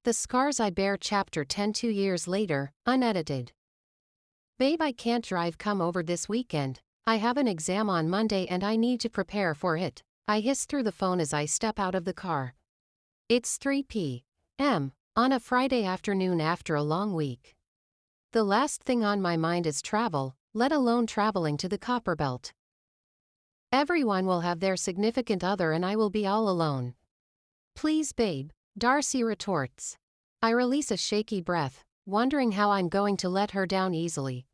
The Scars I Bear Chapter 10 2 years later, unedited. Babe, I can't drive. Come over this weekend. I have an exam on Monday and I need to prepare for it. I hiss through the phone as I step out of the car. It's 3 p.m. on a Friday afternoon after a long week. The last thing on my mind is travel, let alone traveling to the Copperbelt. Everyone will have their significant other and I will be all alone. Please, babe, Darcy retorts. I release a shaky breath, wondering how I'm going to let her down easily.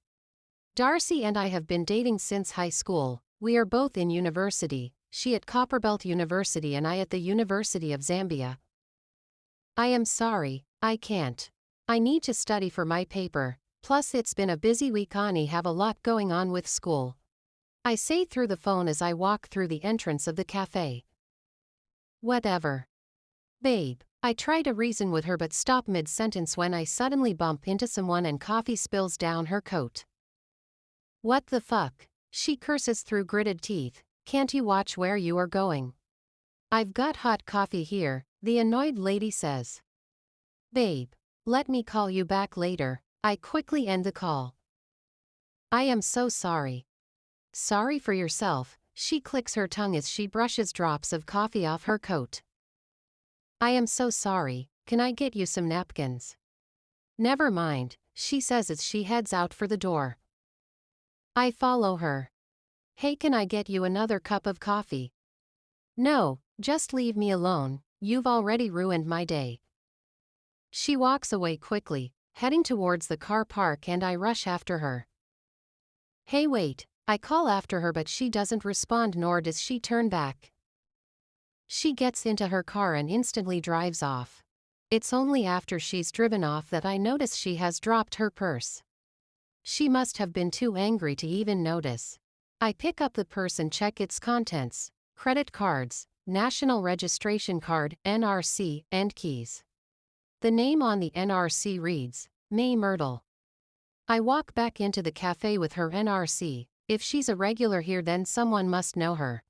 Darcy and I have been dating since high school. We are both in university, she at Copperbelt University and I at the University of Zambia. I am sorry, I can't. I need to study for my paper, plus it's been a busy week. I have a lot going on with school. I say through the phone as I walk through the entrance of the cafe. Whatever. Babe, I try to reason with her but stop mid-sentence when I suddenly bump into someone and coffee spills down her coat. What the fuck? She curses through gritted teeth. Can't you watch where you are going? I've got hot coffee here, the annoyed lady says. Babe, let me call you back later. I quickly end the call. I am so sorry. Sorry for yourself, she clicks her tongue as she brushes drops of coffee off her coat. I am so sorry, can I get you some napkins? Never mind, she says as she heads out for the door. I follow her. Hey, can I get you another cup of coffee? No, just leave me alone, you've already ruined my day. She walks away quickly, heading towards the car park and I rush after her. Hey, wait, I call after her but she doesn't respond nor does she turn back. She gets into her car and instantly drives off. It's only after she's driven off that I notice she has dropped her purse. She must have been too angry to even notice. I pick up the purse and check its contents: credit cards, national registration card, NRC, and keys. The name on the NRC reads, May Myrtle. I walk back into the cafe with her NRC. If she's a regular here then someone must know her.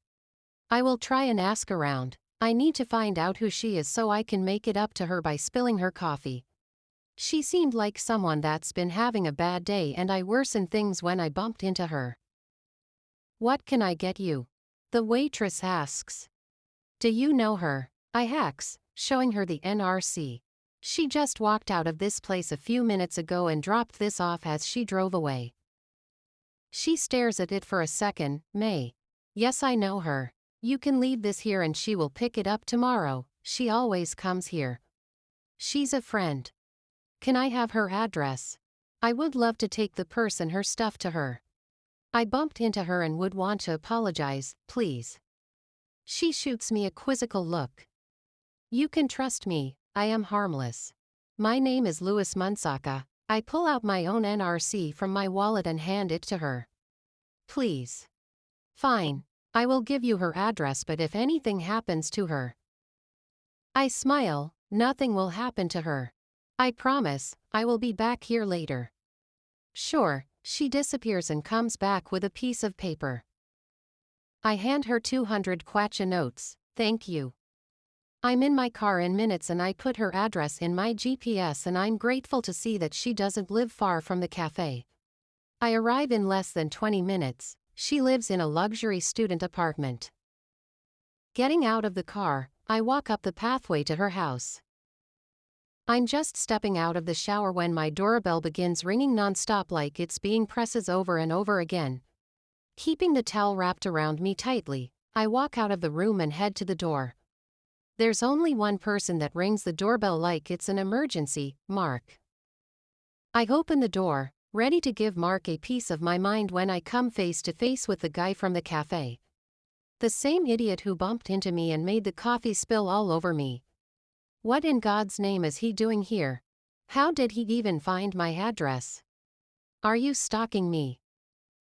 I will try and ask around. I need to find out who she is so I can make it up to her by spilling her coffee. She seemed like someone that's been having a bad day and I worsened things when I bumped into her. What can I get you? The waitress asks. Do you know her? I ask, showing her the NRC. She just walked out of this place a few minutes ago and dropped this off as she drove away. She stares at it for a second. May. Yes, I know her. You can leave this here and she will pick it up tomorrow. She always comes here. She's a friend. Can I have her address? I would love to take the purse and her stuff to her. I bumped into her and would want to apologize, please. She shoots me a quizzical look. You can trust me, I am harmless. My name is Louis Munsaka. I pull out my own NRC from my wallet and hand it to her. Please. Fine. I will give you her address but if anything happens to her. I smile, nothing will happen to her. I promise, I will be back here later. Sure, she disappears and comes back with a piece of paper. I hand her 200 kwacha notes, thank you. I'm in my car in minutes and I put her address in my GPS and I'm grateful to see that she doesn't live far from the cafe. I arrive in less than 20 minutes. She lives in a luxury student apartment. Getting out of the car, I walk up the pathway to her house. I'm just stepping out of the shower when my doorbell begins ringing non-stop like it's being presses over and over again. Keeping the towel wrapped around me tightly, I walk out of the room and head to the door. There's only one person that rings the doorbell like it's an emergency, Mark. I open the door, ready to give Mark a piece of my mind when I come face to face with the guy from the cafe. The same idiot who bumped into me and made the coffee spill all over me. What in God's name is he doing here? How did he even find my address? Are you stalking me?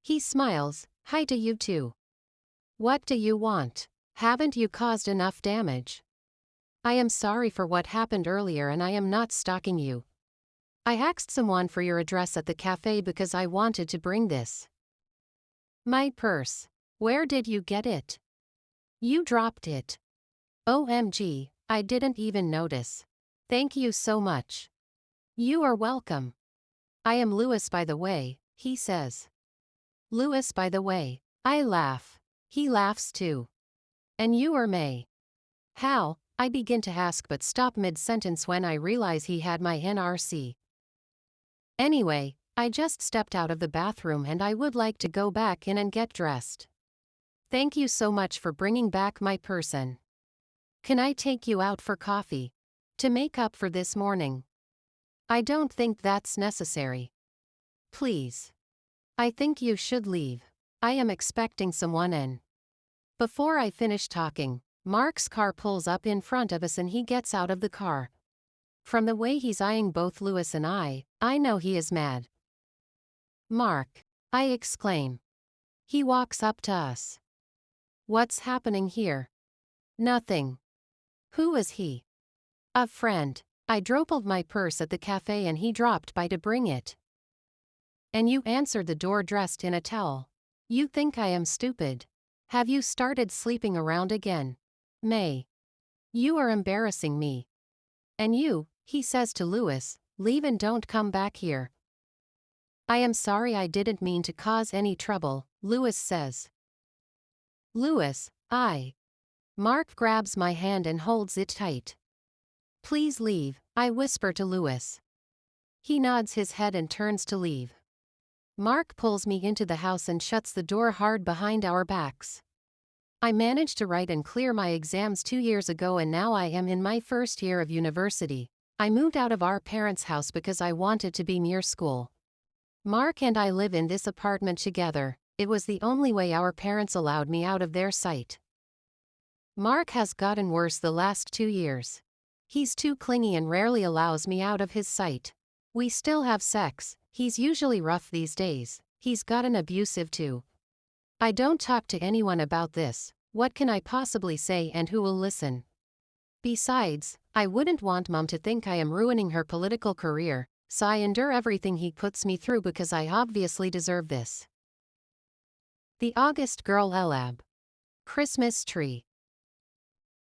He smiles. Hi to you too. What do you want? Haven't you caused enough damage? I am sorry for what happened earlier and I am not stalking you. I asked someone for your address at the cafe because I wanted to bring this. My purse. Where did you get it? You dropped it. OMG, I didn't even notice. Thank you so much. You are welcome. I am Louis, by the way, he says. Louis, by the way. I laugh. He laughs too. And you are May. How? I begin to ask but stop mid-sentence when I realize he had my NRC. Anyway, I just stepped out of the bathroom and I would like to go back in and get dressed. Thank you so much for bringing back my person. Can I take you out for coffee? To make up for this morning? I don't think that's necessary. Please. I think you should leave. I am expecting someone in. Before I finish talking, Mark's car pulls up in front of us and he gets out of the car. From the way he's eyeing both Louis and I know he is mad. Mark, I exclaim. He walks up to us. What's happening here? Nothing. Who is he? A friend. I dropped my purse at the cafe and he dropped by to bring it. And you answered the door dressed in a towel. You think I am stupid? Have you started sleeping around again? May. You are embarrassing me. And you, he says to Louis, leave and don't come back here. I am sorry, I didn't mean to cause any trouble, Louis says. Louis, Mark grabs my hand and holds it tight. Please leave, I whisper to Louis. He nods his head and turns to leave. Mark pulls me into the house and shuts the door hard behind our backs. I managed to write and clear my exams 2 years ago and now I am in my first year of university. I moved out of our parents' house because I wanted to be near school. Mark and I live in this apartment together. It was the only way our parents allowed me out of their sight. Mark has gotten worse the last 2 years. He's too clingy and rarely allows me out of his sight. We still have sex. He's usually rough these days. He's gotten abusive too. I don't talk to anyone about this. What can I possibly say and who will listen? Besides, I wouldn't want Mom to think I am ruining her political career, so I endure everything he puts me through because I obviously deserve this. The August Girl Elab. Christmas tree.